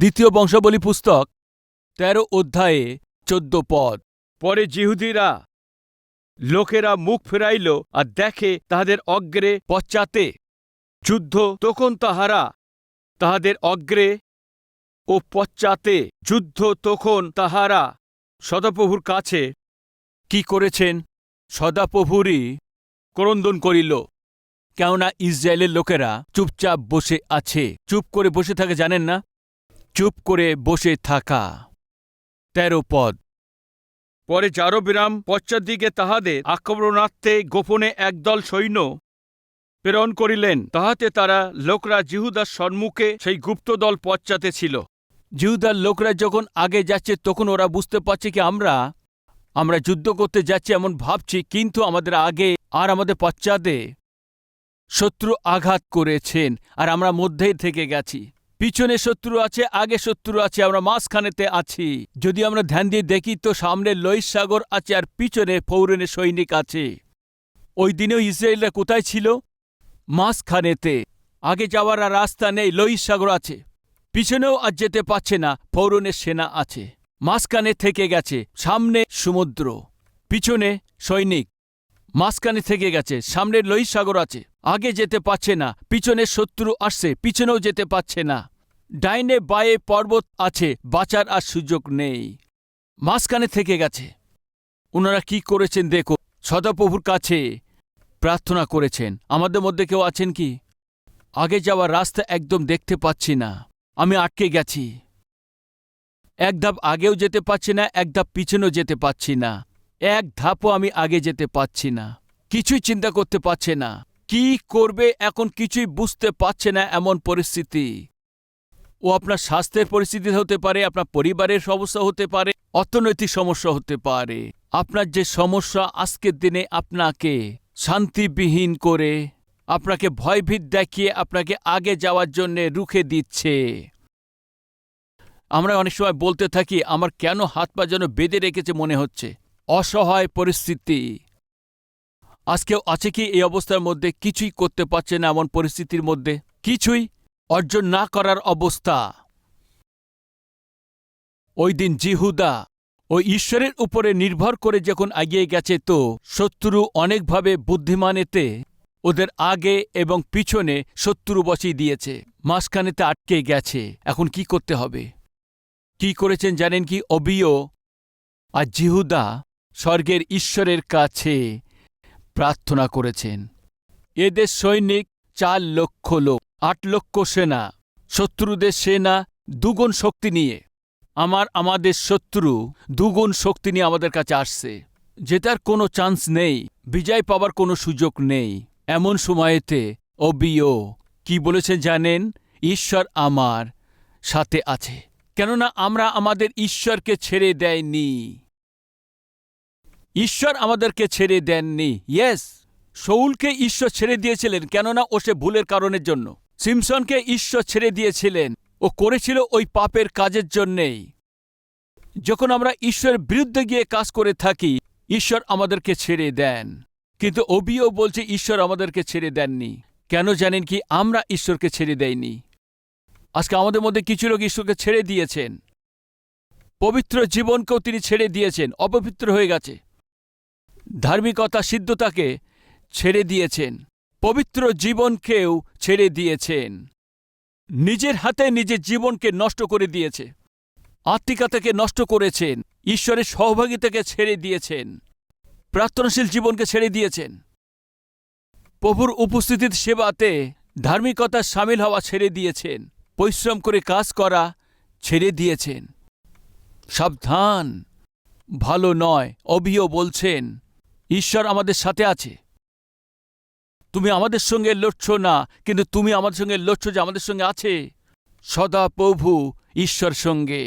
দ্বিতীয় বংশাবলী পুস্তক ১৩ অধ্যায়ে ১৪ পদ। পরে যিহুদীরা লোকেরা মুখ ফেরাইল আর দেখে তাহাদের অগ্রে পশ্চাতে যুদ্ধ, তখন তাহারা তাহাদের অগ্রে ও পশ্চাতে যুদ্ধ, তখন তাহারা সদাপ্রভুর কাছে কি করেছেন? সদাপ্রভুরই ক্রন্দন করিল, কেননা ইসরায়েলের লোকেরা চুপচাপ বসে আছে। চুপ করে বসে থাকে জানেন না? চুপ করে বসে থাকা। ১৩ পদ। পরে যারবিরাম পশ্চাৎদিকে তাহাদের আক্রমণার্থে গোপনে একদল সৈন্য প্রেরণ করিলেন, তাহাতে তারা লোকরা জিহুদার সম্মুখে সেই গুপ্তদল পশ্চাতে ছিল। জিহুদার লোকরা যখন আগে যাচ্ছে তখন ওরা বুঝতে পারছে কি আমরা যুদ্ধ করতে যাচ্ছি এমন ভাবছি, কিন্তু আমাদের আগে আর আমাদের পশ্চাতে শত্রু আঘাত করেছেন আর আমরা মধ্যেই থেকে গেছি। পিছনে শত্রু আছে, আগে শত্রু আছে, আমরা মাঝখানেতে আছি। যদি আমরা ধ্যান দিয়ে দেখি তো সামনে লোহিত সাগর আছে আর পিছনে ফৌরনের সৈনিক আছে। ওই দিনেও ইসরায়েলরা কোথায় ছিল? মাঝখানেতে। আগে যাওয়ার আর রাস্তা নেই, লোহিত সাগর আছে। পিছনেও আর যেতে পারছে না, ফৌরনের সেনা আছে। মাঝখানে থেকে গেছে, সামনে সমুদ্র, পিছনে সৈনিক। মাঝখানে থেকে গেছে, সামনে লোহিত সাগর আছে। আগে যেতে পারছে না, পিছনে শত্রু আসছে, পিছনেও যেতে পারছে না। ডাইনে বায়ে পর্বত আছে, বাঁচার আর সুযোগ নেই। মাঝখানে থেকে গেছে। ওনারা কি করেছেন দেখো, সদাপ্রভুর কাছে প্রার্থনা করেছেন। আমাদের মধ্যে কেউ আছেন কি? আগে যাওয়ার রাস্তা একদম দেখতে পাচ্ছি না, আমি আটকে গেছি। এক ধাপ আগেও যেতে পারছি না, এক ধাপ পিছনেও যেতে পারছি না। এক ধাপও আমি আগে যেতে পারছি না। কিছুই চিন্তা করতে পারছে না, কি করবে এখন কিছুই বুঝতে পারছে না। এমন পরিস্থিতি। ও আপনার স্বাস্থ্যের পরিস্থিতি হতে পারে, আপনার পরিবারের সমস্যা হতে পারে, অর্থনৈতিক সমস্যা হতে পারে। আপনার যে সমস্যা আজকের দিনে আপনাকে শান্তিবিহীন করে, আপনাকে ভয়ভীত দেখিয়ে আপনাকে আগে যাওয়ার জন্যে রুখে দিচ্ছে। আমরা অনেক সময় বলতে থাকি, আমার কেন হাত পা যেন বেঁধে রেখেছে মনে হচ্ছে। অসহায় পরিস্থিতি। আজকেও আছে কি এই অবস্থার মধ্যে? কিছুই করতে পারছে না, এমন পরিস্থিতির মধ্যে কিছুই অর্জন না করার অবস্থা। ওই দিন জিহুদা ও ঈশ্বরের উপরে নির্ভর করে যখন এগিয়ে গেছে, তো শত্রু অনেকভাবে বুদ্ধিমানেতে ওদের আগে এবং পিছনে শত্রু বসিয়ে দিয়েছে। মাঝখানেতে আটকে গেছে। এখন কি করতে হবে? কি করেছেন জানেন কি? অবিয় আর জিহুদা স্বর্গের ঈশ্বরের কাছে প্রার্থনা করেছেন। এদের সৈনিক ৪ লক্ষ লোক, ৮ লক্ষ সেনা, শত্রুদের সেনা দুগুণ শক্তি নিয়ে। আমাদের শত্রু দুগুণ শক্তি নিয়ে আমাদের কাছে আসছে। জেতার কোনো চান্স নেই, বিজয় পাবার কোনো সুযোগ নেই। এমন সময়েতে অবিয় কি বলেছেন জানেন? ঈশ্বর আমার সাথে আছে। কেননা আমরা আমাদের ঈশ্বরকে ছেড়ে দেয়নি। ঈশ্বর আমাদেরকে ছেড়ে দেননি। ইয়েস, শৌলকে ঈশ্বর ছেড়ে দিয়েছিলেন, কেননা ও সে ভুলের কারণের জন্য। সিমসনকে ঈশ্বর ছেড়ে দিয়েছিলেন, ও করেছিল ওই পাপের কাজের জন্যেই। যখন আমরা ঈশ্বরের বিরুদ্ধে গিয়ে কাজ করে থাকি, ঈশ্বর আমাদেরকে ছেড়ে দেন। কিন্তু অবিও বলছে ঈশ্বর আমাদেরকে ছেড়ে দেননি। কেন জানেন কি? আমরা ঈশ্বরকে ছেড়ে দেয়নি। আজকে আমাদের মধ্যে কিছু লোক ঈশ্বরকে ছেড়ে দিয়েছেন। পবিত্র জীবনকেও তিনি ছেড়ে দিয়েছেন, অপবিত্র হয়ে গেছে। ধার্মিকতা, সিদ্ধতাকে ছেড়ে দিয়েছেন, পবিত্র জীবনকেও ছেড়ে দিয়েছেন। নিজের হাতে নিজের জীবনকে নষ্ট করে দিয়েছে। আত্মিকতাকে নষ্ট করেছেন, ঈশ্বরের সহভাগিতাকে ছেড়ে দিয়েছেন, প্রার্থনাশীল জীবনকে ছেড়ে দিয়েছেন, প্রভুর উপস্থিতির সেবাতে ধার্মিকতার সামিল হওয়া ছেড়ে দিয়েছেন, পরিশ্রম করে কাজ করা ছেড়ে দিয়েছেন। সাবধান, ভালো নয়। অবিয় বলছেন ঈশ্বর আমাদের সাথে আছে। তুমি আমাদের সঙ্গে লড়ছ না, কিন্তু তুমি আমাদের সঙ্গে লড়ছ যে আমাদের সঙ্গে আছে সদা প্রভু ঈশ্বর সঙ্গে।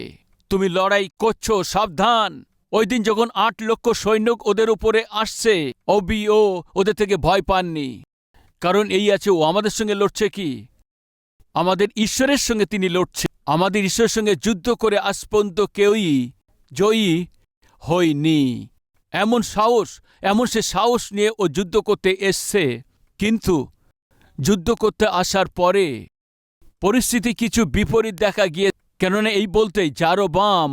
তুমি লড়াই করছো, সাবধান। ওই দিন যখন ৮ লক্ষ সৈন্য ওদের উপরে আসছে, অবিয় ওদের থেকে ভয় পাননি। কারণ এই আছে, ও আমাদের সঙ্গে লড়ছে কি? আমাদের ঈশ্বরের সঙ্গে তিনি লড়ছে। আমাদের ঈশ্বরের সঙ্গে যুদ্ধ করে আজ পর্যন্ত কেউই জয়ী হয়নি। এমন সে সাহস নিয়ে ও যুদ্ধ করতে এসছে। কিন্তু যুদ্ধ করতে আসার পরে পরিস্থিতি কিছু বিপরীত দেখা গিয়ে কেননা এই বলতেই যারোবাম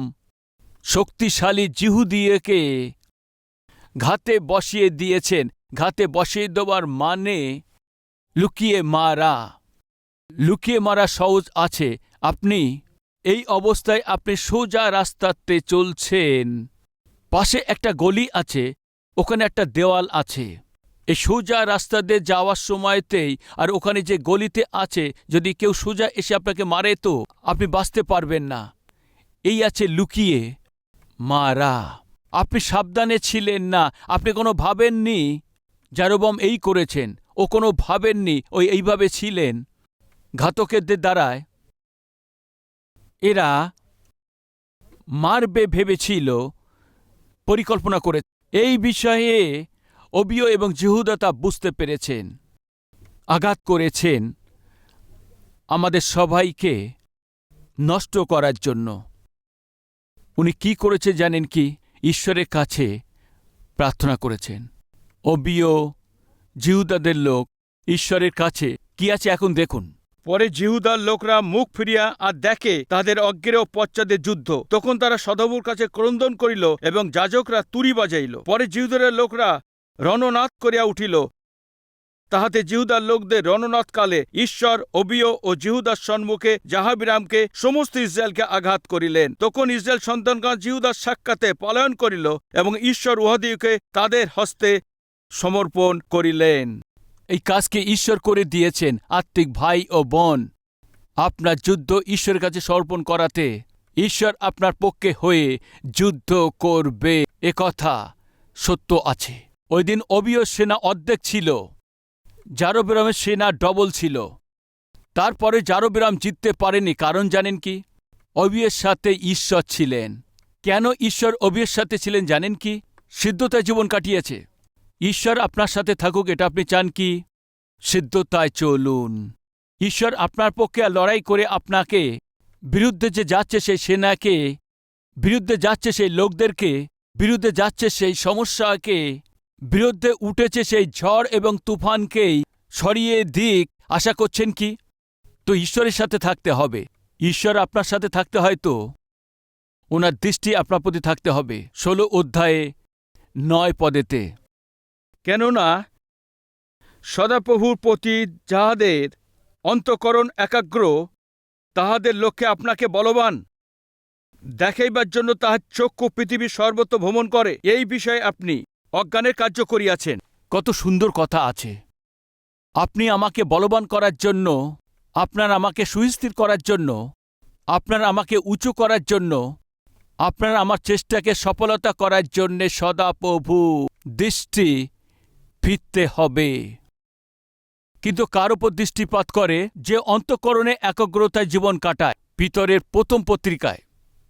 শক্তিশালী জিহুদিয়েকে ঘাতে বসিয়ে দিয়েছেন। ঘাতে বসিয়ে দেওয়ার মানে লুকিয়ে মারা। লুকিয়ে মারা সহজ আছে। আপনি এই অবস্থায় আপনি সোজা রাস্তাতে চলছেন, পাশে একটা গলি আছে, ওখানে একটা দেওয়াল আছে। এই সোজা রাস্তা দিয়ে যাওয়ার সময়তেই আর ওখানে যে গলিতে আছে, যদি কেউ সোজা এসে আপনাকে মারে তো আপনি বাঁচতে পারবেন না। এই আছে লুকিয়ে মারা। আপনি সাবধানে ছিলেন না, আপনি কোনো ভাবেননি যারোবাম এই করেছেন, ও কোনো ভাবেননি এইভাবে ছিলেন। ঘাতকেরদের দ্বারায় এরা মারবে ভেবেছিল, পরিকল্পনা করে। এই বিষয়ে অবিয় এবং জিহুদা তা বুঝতে পেরেছেন, আঘাত করেছেন আমাদের সবাইকে নষ্ট করার জন্য। উনি কি করেছে জানেন কি? ঈশ্বরের কাছে প্রার্থনা করেছেন। অবিয় জিহুদাদের লোক ঈশ্বরের কাছে কি আছে এখন দেখুন। পরে জিহুদার লোকরা মুখ ফিরিয়া আর দেখে তাদের অজ্ঞের ও পশ্চাদের যুদ্ধ। তখন তারা সদবুর কাছে ক্রন্দন করিল এবং যাজকরা তুরি বাজাইল। পরে জিহুদার লোকরা রণনাদ করিয়া উঠিল। তাহাতে জিহুদার লোকদের রণনাদকালে ঈশ্বর অবিয় ও জিহুদার সম্মুখে যাহাবিরামকে সমস্ত ইসরায়েলকে আঘাত করিলেন। তখন ইসরায়েল সন্তানগণ জিহুদার সাক্ষাতে পলায়ন করিল এবং ঈশ্বর উহাদিওকে তাদের হস্তে সমর্পণ করিলেন। এই কাজকে ঈশ্বর করে দিয়েছেন। আত্মিক ভাই ও বোন, আপনার যুদ্ধ ঈশ্বরের কাছে সমর্পণ করাতে ঈশ্বর আপনার পক্ষে হয়ে যুদ্ধ করবে, কথা সত্য আছে। ওই দিন অবিয় সেনা অর্ধেক ছিল, যারোবিরামের সেনা ডবল ছিল। তারপরে যারোবিরাম জিততে পারেনি, কারণ জানেন কি? অবিয়ের সাথে ঈশ্বর ছিলেন। কেন ঈশ্বর অবিয়ের সাথে ছিলেন জানেন কি? সিদ্ধতায় জীবন কাটিয়েছে। ঈশ্বর আপনার সাথে থাকুক, এটা আপনি চান কি? সিদ্ধতায় চলুন। ঈশ্বর আপনার পক্ষে লড়াই করে আপনাকে বিরুদ্ধে যে যাচ্ছে সেই সেনাকে, বিরুদ্ধে যাচ্ছে সেই লোকদেরকে, বিরুদ্ধে যাচ্ছে সেই সমস্যাকে, বিরুদ্ধে উঠেছে সেই ঝড় এবং তুফানকেই সরিয়ে দিক আশা করছেন কি? তো ঈশ্বরের সাথে থাকতে হবে। ঈশ্বর আপনার সাথে থাকতে হয় তো ওনার দৃষ্টি আপনার প্রতি থাকতে হবে। 16 অধ্যায়ে 9 পদেতে, কেননা সদাপ্রভুর প্রতি যাহাদের অন্তঃকরণ একাগ্র, তাহাদের লক্ষ্যে আপনাকে বলবান দেখাইবার জন্য তাহার চক্ষু পৃথিবীর সর্বত্র ভ্রমণ করে। এই বিষয়ে আপনি অজ্ঞানের কার্য করিয়াছেন। কত সুন্দর কথা আছে। আপনি আমাকে বলবান করার জন্য, আপনার আমাকে সুস্থির করার জন্য, আপনার আমাকে উঁচু করার জন্য, আপনার আমার চেষ্টাকে সফলতা করার জন্যে সদাপ্রভু দৃষ্টি ফিরতে হবে। কিন্তু কার উপর দৃষ্টিপাত করে? যে অন্তঃকরণে একাগ্রতায় জীবন কাটায়। পিতরের প্রথম পত্রিকায়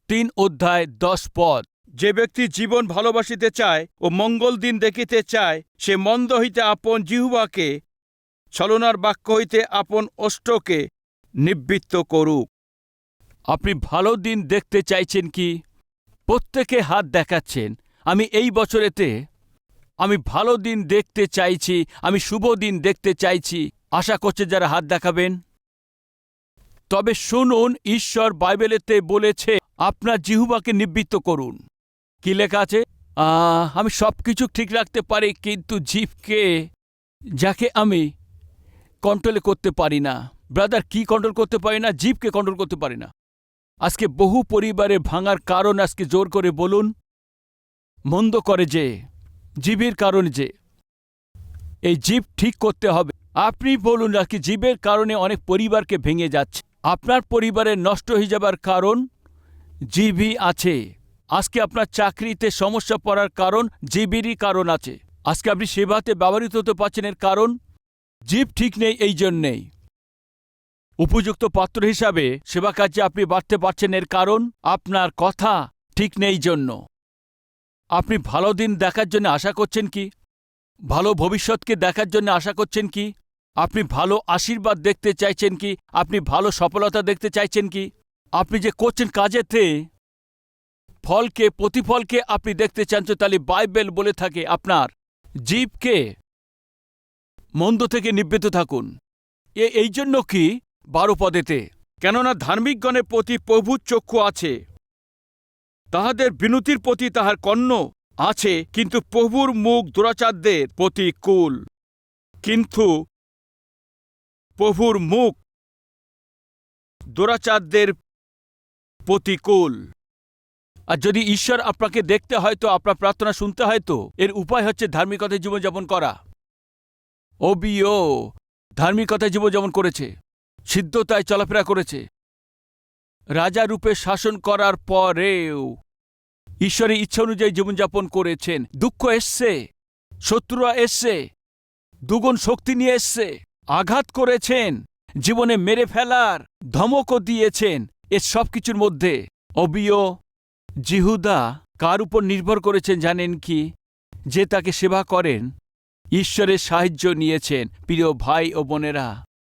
3 অধ্যায় 10 পদ, যে ব্যক্তি জীবন ভালোবাসিতে চায় ও মঙ্গল দিন দেখিতে চায়, সে মন্দ হইতে আপন জিহ্বাকে, ছলনার বাক্য হইতে আপন ওষ্ঠকে নিবৃত্ত করুক। আপনি ভালো দিন দেখতে চাইছেন কি? প্রত্যেকে হাত দেখাচ্ছেন। আমি এই বছরেতে আমি ভালো দিন দেখতে চাইছি, আমি শুভ দিন দেখতে চাইছি। আশা করছে যারা হাত দেখাবেন। তবে শুনুন, ঈশ্বর বাইবেলেতে বলেছে আপনার জিহ্বাকে নিবৃত্ত করুন। কি লেখা আছে? আমি সবকিছু ঠিক রাখতে পারি, কিন্তু জিভকে, যাকে আমি কন্ট্রোল করতে পারি না। ব্রাদার, কি কন্ট্রোল করতে পারি না? জিভকে কন্ট্রোল করতে পারি না। আজকে বহু পরিবারে ভাঙার কারণ আজকে জোর করে বলুন, মন্দ করে যে জীবের কারণ। যে এই জীব ঠিক করতে হবে। আপনি বলুন আর কি, জীবের কারণে অনেক পরিবারকে ভেঙে যাচ্ছে। আপনার পরিবারের নষ্ট হয়ে যাবার কারণ জীবই আছে। আজকে আপনার চাকরিতে সমস্যা পড়ার কারণ জীবেরই কারণ আছে। আজকে আপনি সেবাতে ব্যবহৃত হতে পারছেন, এর কারণ জীব ঠিক নেই। এই জন্যেই উপযুক্ত পাত্র হিসাবে সেবা কাজে আপনি বাড়তে পারছেন, এর কারণ আপনার কথা ঠিক নেই। জন্য আপনি ভালো দিন দেখার জন্য আশা করছেন কি? ভালো ভবিষ্যৎকে দেখার জন্য আশা করছেন কি? আপনি ভালো আশীর্বাদ দেখতে চাইছেন কি? আপনি ভালো সফলতা দেখতে চাইছেন কি? আপনি যে করছেন কাজেতে ফলকে, প্রতিফলকে আপনি দেখতে চান, তাহলে বাইবেল বলে থাকে আপনার জীবকে মন্দ থেকে নিবৃত্ত থাকুন। এই জন্য কি 12 পদেতে কেননা ধার্মিকগণের প্রতি প্রভুর চক্ষু আছে, তাহাদের বিনতির প্রতি তাহার কর্ণ আছে, কিন্তু প্রভুর মুখ দুরাচারদের প্রতিকূল। কিন্তু প্রভুর মুখ দুরাচারদের প্রতিকূল। আর যদি ঈশ্বর আপনাকে দেখতে হয় তো আপনার প্রার্থনা শুনতে হয় তো এর উপায় হচ্ছে ধার্মিকতায় জীবনযাপন করা। ওবিও ধার্মিকতায় জীবনযাপন করেছে, সিদ্ধতায় চলাফেরা করেছে, রাজা রূপে শাসন করার পরেও ঈশ্বরের ইচ্ছা অনুযায়ী জীবনযাপন করেছেন। দুঃখ এসছে, শত্রুরা এসছে, দুগুণ শক্তি নিয়ে এসছে, আঘাত করেছেন, জীবনে মেরে ফেলার ধমকও দিয়েছেন। এর সব কিছুর মধ্যে ওবিও জিহুদা কার উপর নির্ভর করেছেন জানেন কি? যে তাকে সেবা করেন, ঈশ্বরের সাহায্য নিয়েছেন। প্রিয় ভাই ও বোনেরা,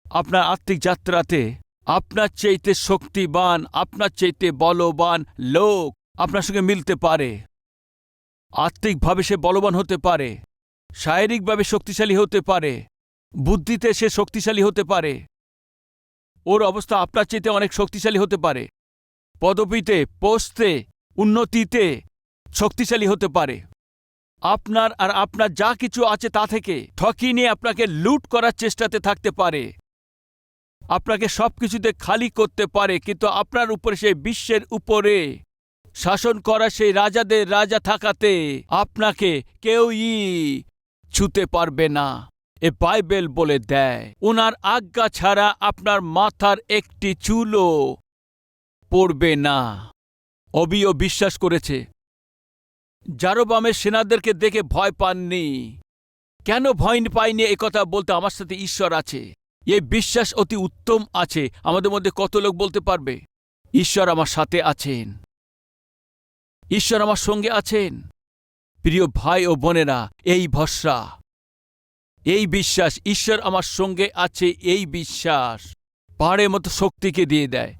আপনার আত্মিক যাত্রাতে আপনার চাইতে শক্তিবান, আপনার চাইতে বলবান লোক আপনার সঙ্গে মিলতে পারে। আত্মিকভাবে সে বলবান হতে পারে, শারীরিকভাবে শক্তিশালী হতে পারে, বুদ্ধিতে সে শক্তিশালী হতে পারে, ওর অবস্থা আপনার চাইতে অনেক শক্তিশালী হতে পারে, পদবিতে, পোস্টে, উন্নতিতে শক্তিশালী হতে পারে। আপনার আর আপনার যা কিছু আছে তা থেকে ঠকিয়ে নিয়ে আপনাকে লুট করার চেষ্টাতে থাকতে পারে, আপনাকে সবকিছুতে খালি করতে পারে, কিন্তু আপনার উপরে সেই বিশ্বের উপরে শাসন করা সেই রাজাদের রাজা থাকাতে আপনাকে কেউই ছুতে পারবে না। এ বাইবেল বলে দেয়, ওনার আজ্ঞা ছাড়া আপনার মাথার একটি চুলও পড়বে না। ওবিও বিশ্বাস করেছে। জারোবামের সেনাদেরকে দেখে ভয় পাননি। কেন ভয় পাইনি একথা বলতে? আমার সাথে ঈশ্বর আছে। এই বিশ্বাস অতি উত্তম আছে। আমাদের মধ্যে কত লোক বলতে পারবে ঈশ্বর আমার সাথে আছেন, ঈশ্বর আমার সঙ্গে আছেন? প্রিয় ভাই ও বোনেরা, এই ভরসা, এই বিশ্বাস, ঈশ্বর আমার সঙ্গে আছে, এই বিশ্বাস পাহাড়ের মতো শক্তিকে দিয়ে দেয়,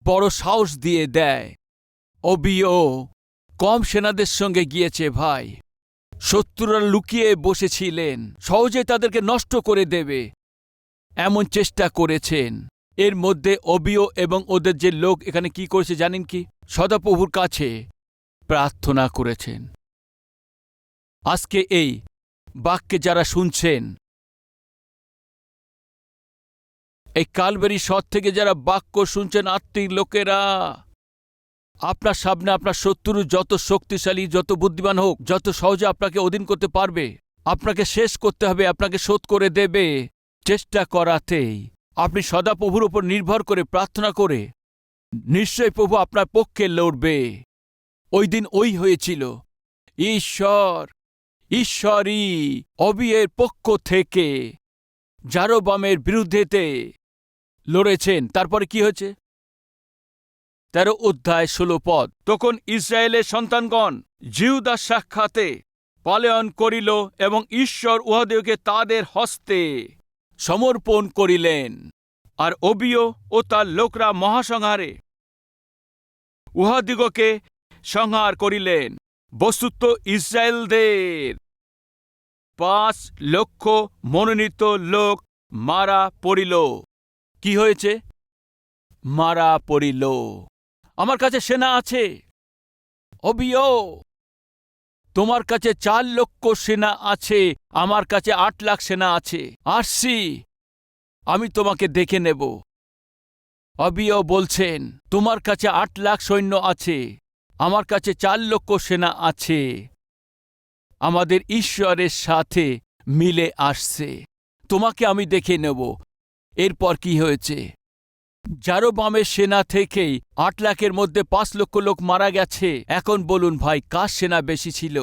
বড় সাহস দিয়ে দেয়। ওবিও কম সেনাদের সঙ্গে গিয়েছে ভাই। শত্রুরা লুকিয়ে বসেছিলেন, সহজে তাদেরকে নষ্ট করে দেবে এমন চেষ্টা করেছেন। এর মধ্যে ওবিও এবং ওদের যে লোক এখানে কি করেছে জানেন কি? সদাপ্রভুর কাছে প্রার্থনা করেছেন। আজকে এই বাক্যে যারা শুনছেন, এই কালবেরি শহর থেকে যারা বাক্য শুনছেন, আত্মিক লোকেরা, আপনার সামনে আপনার শত্রু যত শক্তিশালী, যত বুদ্ধিমান হোক, যত সহজে আপনাকে অধীন করতে পারবে, আপনাকে শেষ করতে হবে, আপনাকে শোধ করে দেবে, চেষ্টা করাতেই আপনি সদাপ্রভুর উপর নির্ভর করে প্রার্থনা করে নিশ্চয় প্রভু আপনার পক্ষে লড়বে। ওই দিন ওই হয়েছিল। ঈশ্বরই ওবিয়ের পক্ষ থেকে জারোবামের বিরুদ্ধেতে লড়েছেন। তারপরে কি হয়েছে? 13 অধ্যায় 16 পদ। তখন ইসরায়েলের সন্তানগণ জিহুদার সাক্ষাতে পলায়ন করিল এবং ঈশ্বর উহাদিগকে তাদের হস্তে সমর্পণ করিলেন। আর ওবিও ও তার লোকরা মহাসংহারে উহাদিগকে সংহার করিলেন। বস্তুত ইসরায়েলদের 5 লক্ষ মনোনীত লোক মারা পড়িল। কি হয়েছে? মারা পড়িল। আমার কাছে সেনা আছে। ওবিও, তোমার কাছে 4 লক্ষ সেনা আছে, আমার কাছে 8 লাখ সেনা আছে। আসছি, আমি তোমাকে দেখে নেব। ওবিও বলছেন, তোমার কাছে 8 লাখ সৈন্য আছে, আমার কাছে 4 লক্ষ সেনা আছে। আমাদের ঈশ্বরের সাথে মিলে আসছে, তোমাকে আমি দেখে নেব। এরপর কি হয়েছে? জারোবামের সেনা থেকেই 8 লাখের মধ্যে 5 লক্ষ লোক মারা গেছে। এখন বলুন ভাই, কার সেনা বেশি ছিল?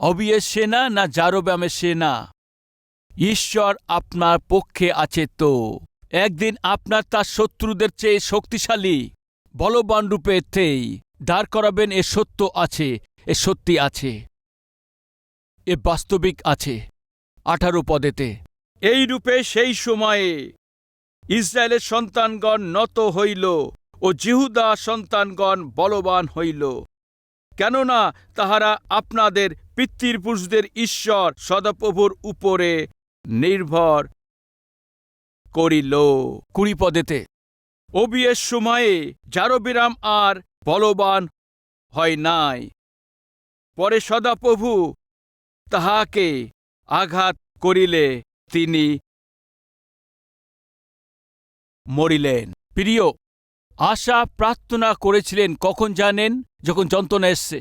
ওবিয়ের সেনা না জারোবামের সেনা? ঈশ্বর আপনার পক্ষে আছে তো একদিন আপনার তার শত্রুদের চেয়ে শক্তিশালী বলবান রূপেতেই দাঁড় করাবেন। এ সত্য আছে, এ সত্যি আছে, এ বাস্তবিক আছে। 18 পদেতে এই রূপে সেই সময়ে ইসরায়েলের সন্তানগণ নত হইল ও জিহুদা সন্তানগণ বলবান হইল, কেননা তাহারা আপনাদের পিতৃপুরুষদের ঈশ্বর সদাপ্রভুর উপরে নির্ভর করিল। 20 পদেতে ও বিয়ের সময়ে যারবিরাম আর বলবান হয় নাই। পরে সদাপ্রভু তাহাকে আঘাত করিলে তিনি মরিলেন। প্রিয়, আশা প্রার্থনা করেছিলেন কখন জানেন? যখন যন্ত্রণা এসছে।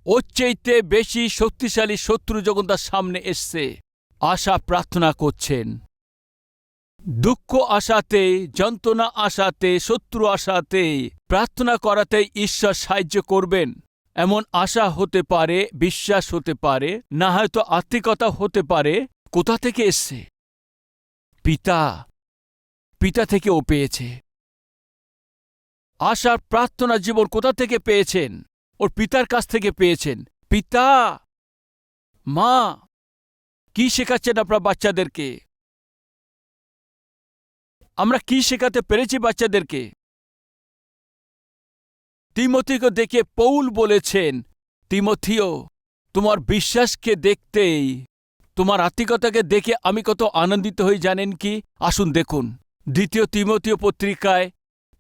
ওর চাইতে বেশি শক্তিশালী শত্রু যখন তার সামনে এসছে, আশা প্রার্থনা করছেন। দুঃখ আশাতে, যন্ত্রণা আশাতে, শত্রু আশাতে প্রার্থনা করাতে ঈশ্বর সাহায্য করবেন এমন আশা হতে পারে, বিশ্বাস হতে পারে, না হয়তো আত্মিকতা হতে পারে। কোথা থেকে এসছে? পিতা থেকে ও পেয়েছে। আশার প্রার্থনা জীবন কোথা থেকে পেয়েছেন? ওর পিতার কাছ থেকে পেয়েছেন। পিতা, মা, কি শেখাচ্ছেন আপনার বাচ্চাদেরকে? আমরা কি শেখাতে পেরেছি বাচ্চাদেরকে? তিমথিকে দেখে পৌল বলেছেন, তিমথিও, তোমার বিশ্বাসকে দেখতেই, তোমার আত্মিকতাকে দেখে আমি কত আনন্দিত হই জানেন কি? আসুন দেখুন 2 তিমথিয় পত্রিকায়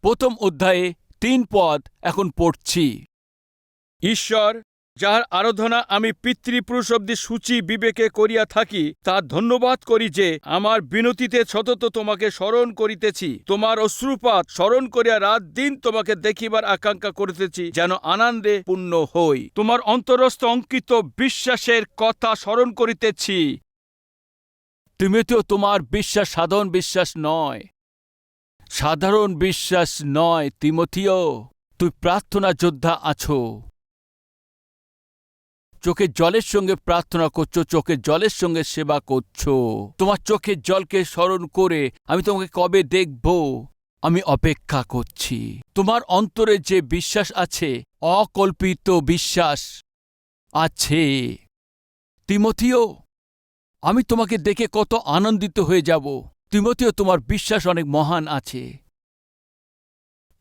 1 অধ্যায়ে 3 পদ এখন পড়ছি। ঈশ্বর, যাহার আরাধনা আমি পিতৃপুরুষ অব্দি সূচি বিবেকে করিয়া থাকি, তার ধন্যবাদ করি যে আমার বিনতিতে সতত তোমাকে স্মরণ করিতেছি। তোমার অশ্রুপাত স্মরণ করিয়া রাত দিন তোমাকে দেখিবার আকাঙ্ক্ষা করিতেছি, যেন আনন্দে পূর্ণ হই। তোমার অন্তরস্থ অঙ্কিত বিশ্বাসের কথা স্মরণ করিতেছি। তিমথিও, তোমার বিশ্বাস সাধারণ বিশ্বাস নয়, সাধারণ বিশ্বাস নয়। তিমথিও, তুই প্রার্থনা যোদ্ধা আছো। চোখের জলের সঙ্গে প্রার্থনা করছো, চোখের জলের সঙ্গে সেবা করছো। তোমার চোখের জলকে স্মরণ করে আমি তোমাকে কবে দেখব আমি অপেক্ষা করছি। তোমার অন্তরে যে বিশ্বাস আছে, অকল্পিত বিশ্বাস আছে। তিমথিও, আমি তোমাকে দেখে কত আনন্দিত হয়ে যাব। তিমথিও, তোমার বিশ্বাস অনেক মহান আছে।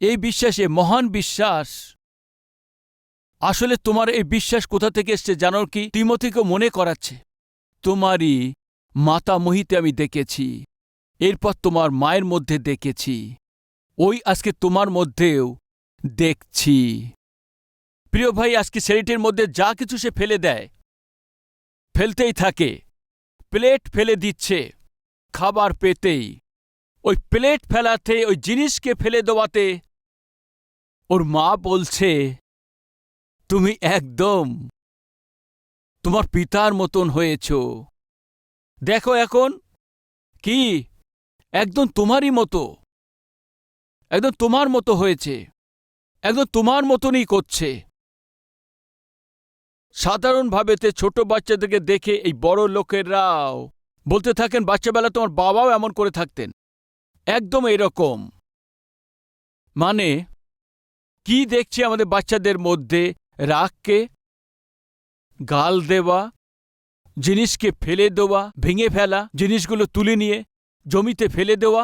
এই বিশ্বাসে মহান বিশ্বাস। আসলে তোমার এই বিশ্বাস কোথা থেকে এসছে জানো কি? তিমথিকে মনে করাচ্ছে, তোমারই মাতামহীতে আমি দেখেছি, এরপর তোমার মায়ের মধ্যে দেখেছি, ওই আজকে তোমার মধ্যেও দেখছি। প্রিয় ভাই, আজকে ছেলেটির মধ্যে যা কিছু সে ফেলে দেয়, ফেলতেই থাকে। প্লেট ফেলে দিচ্ছে খাবার পেতেই, ওই প্লেট ফেলাতে, ওই জিনিসকে ফেলে দেওয়াতে ওর মা বলছে, তুমি একদম তোমার পিতার মতন হয়েছ। দেখো এখন কি, একদম তোমারই মতো, একদম তোমার মতো হয়েছে, একদম তোমার মতনই করছে। সাধারণভাবেতে ছোট বাচ্চাদেরকে দেখে এই বড় লোকেরাও বলতে থাকেন, বাচ্চাবেলা তোমার বাবাও এমন করে থাকতেন, একদম এরকম। মানে কি দেখছি আমাদের বাচ্চাদের মধ্যে? রাগকে গাল দেওয়া, জিনিসকে ফেলে দেওয়া, ভেঙে ফেলা, জিনিসগুলো তুলে নিয়ে জমিতে ফেলে দেওয়া,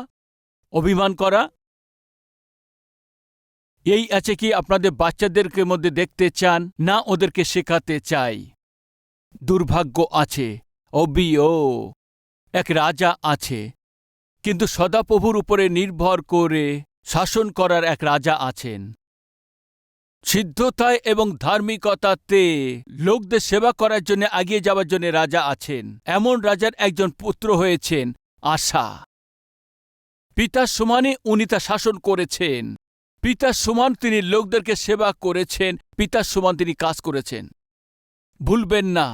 অভিমান করা। এই আছে কি আপনাদের বাচ্চাদেরকে মধ্যে দেখতে চান? না ওদেরকে শেখাতে চাই? দুর্ভাগ্য আছে। এক রাজা আছে, কিন্তু সদাপ্রভুর উপরে নির্ভর করে শাসন করার এক রাজা আছেন। সিদ্ধতায় এবং ধার্মিকতাতে লোকদের সেবা করার জন্য এগিয়ে যাওয়ার জন্য রাজা আছেন। এমন রাজার একজন পুত্র হয়েছেন আশা। পিতার সমানে উনি তা শাসন করেছেন, পিতার সমান তিনি লোকদেরকে সেবা করেছেন, পিতার সমান তিনি কাজ করেছেন। ভুলবেন না,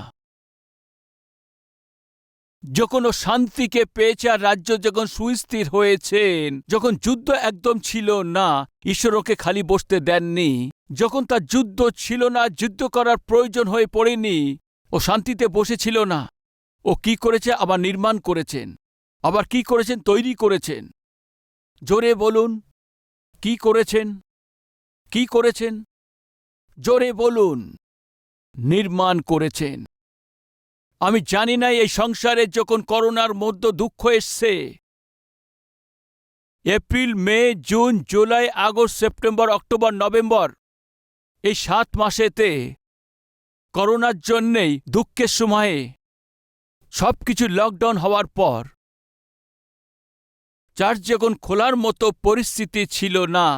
যখন ও শান্তিকে পেয়েছে আর রাজ্য যখন সুস্থির হয়েছেন, যখন যুদ্ধ একদম ছিল না, ঈশ্বর ওকে খালি বসতে দেননি। যখন তার যুদ্ধ ছিল না, যুদ্ধ করার প্রয়োজন হয়ে পড়েনি, ও শান্তিতে বসেছিল না। ও কি করেছে? আবার নির্মাণ করেছেন। আবার কি করেছেন? তৈরি করেছেন। জোরে বলুন, কি করেছেন? কি করেছেন? জোরে বলুন। নির্মাণ করেছেন। আমি জানি না এই সংসারে যখন করোনার মধ্যে দুঃখ এসছে, April, May, June, July, August, September, October, November, এই 7 মাসেতে করোনার জন্যেই দুঃখের সময়ে সবকিছু লকডাউন হওয়ার পর চার্চ যখন খোলার মতো পরিস্থিতি ছিল না,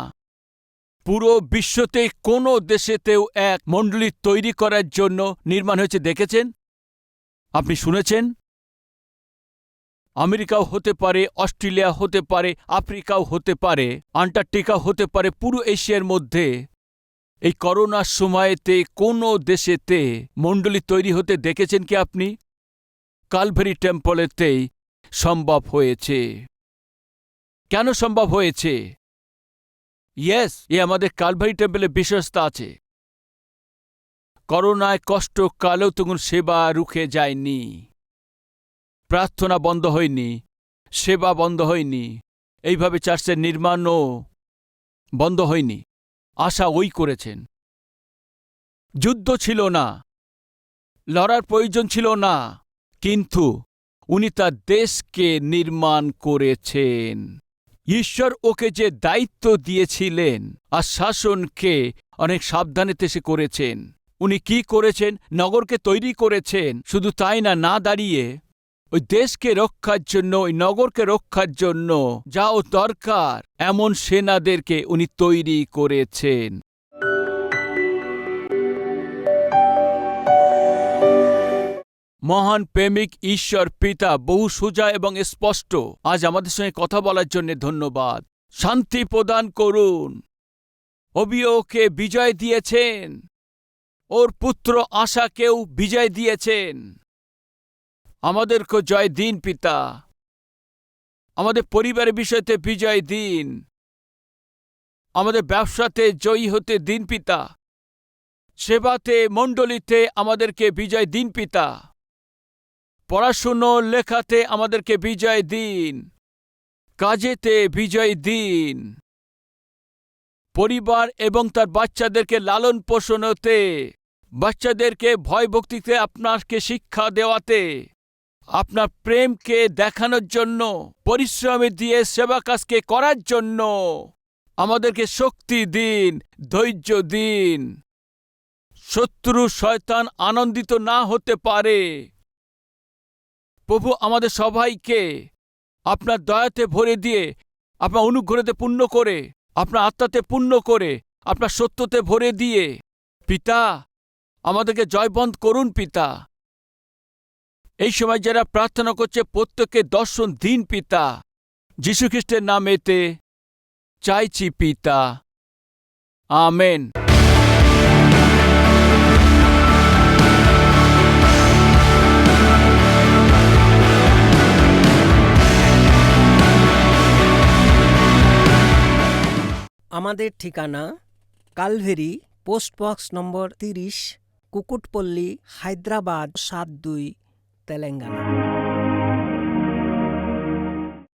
পুরো বিশ্বতে কোনো দেশেতেও এক মণ্ডলী তৈরি করার জন্য নির্মাণ হয়েছে, দেখেছেন? আপনি শুনেছেন? আমেরিকাও হতে পারে, অস্ট্রেলিয়া হতে পারে, আফ্রিকাও হতে পারে, আন্টার্কটিকা হতে পারে, পুরো এশিয়ার মধ্যে এই করোনার সময়েতে কোনো দেশেতে মণ্ডলী তৈরি হতে দেখেছেন কি আপনি? কালভারি টেম্পলেতেই সম্ভব হয়েছে। কেন সম্ভব হয়েছে? ইয়েস, আমাদের কালভারি টেম্পলে বিশ্বস্তা আছে। করোনায় কষ্টকালেও তখন সেবা রুখে যায়নি, প্রার্থনা বন্ধ হয়নি, সেবা বন্ধ হয়নি, এইভাবে চার্চের নির্মাণও বন্ধ হয়নি। আশা ওই করেছেন। যুদ্ধ ছিল না, লড়ার প্রয়োজন ছিল না, কিন্তু উনি তার দেশকে নির্মাণ করেছেন। ঈশ্বর ওকে যে দায়িত্ব দিয়েছিলেন আর শাসনকে অনেক সাবধানেতে সে করেছেন। উনি কি করেছেন? নগরকে তৈরি করেছেন। শুধু তাই না, না দাঁড়িয়ে ওই দেশকে রক্ষার জন্য, ওই নগরকে রক্ষার জন্য যা ও দরকার এমন সেনাদেরকে উনি তৈরি করেছেন। মহান প্রেমিক ঈশ্বর পিতা বহু সোজা এবং স্পষ্ট আজ আমাদের সঙ্গে কথা বলার জন্য ধন্যবাদ। শান্তি প্রদান করুন। অবিয়োকে বিজয় দিয়েছেন, ওর পুত্র আশাকেও বিজয় দিয়েছেন। আমাদেরকে জয় দিন পিতা, আমাদের পরিবারের বিষয়তে বিজয় দিন, আমাদের ব্যবসাতে জয়ী হতে দিন পিতা, সেবাতে মণ্ডলীতে আমাদেরকে বিজয় দিন পিতা, পড়াশুনো লেখাতে আমাদেরকে বিজয় দিন, কাজেতে বিজয় দিন, পরিবার এবং তার বাচ্চাদেরকে লালন পোষণতে, বাচ্চাদেরকে ভয় ভক্তিতে আপনাকে শিক্ষা দেওয়াতে, আপনার প্রেমকে দেখানোর জন্য, পরিশ্রমে দিয়ে সেবা কাজকে করার জন্য আমাদেরকে শক্তি দিন, ধৈর্য দিন। শত্রু শয়তান আনন্দিত না হতে পারে। প্রভু আমাদের সবাইকে আপনার দয়াতে ভরে দিয়ে, আপনার অনুগ্রহতে পূর্ণ করে, আপনার আত্মাতে পূর্ণ করে, আপনার সত্যতে ভরে দিয়ে পিতা আমাদেরকে জয়বন্ত করুন পিতা। এই সময় যারা প্রার্থনা করছে প্রত্যেককে দর্শন দিন পিতা। যীশুখ্রিস্টের নামেতে চাইছি পিতা, আমেন। আমাদের ঠিকানা কালভেরি, পোস্টবক্স নম্বর 30, কুকুটপল্লী, হায়দ্রাবাদ 72, তেলেঙ্গানা।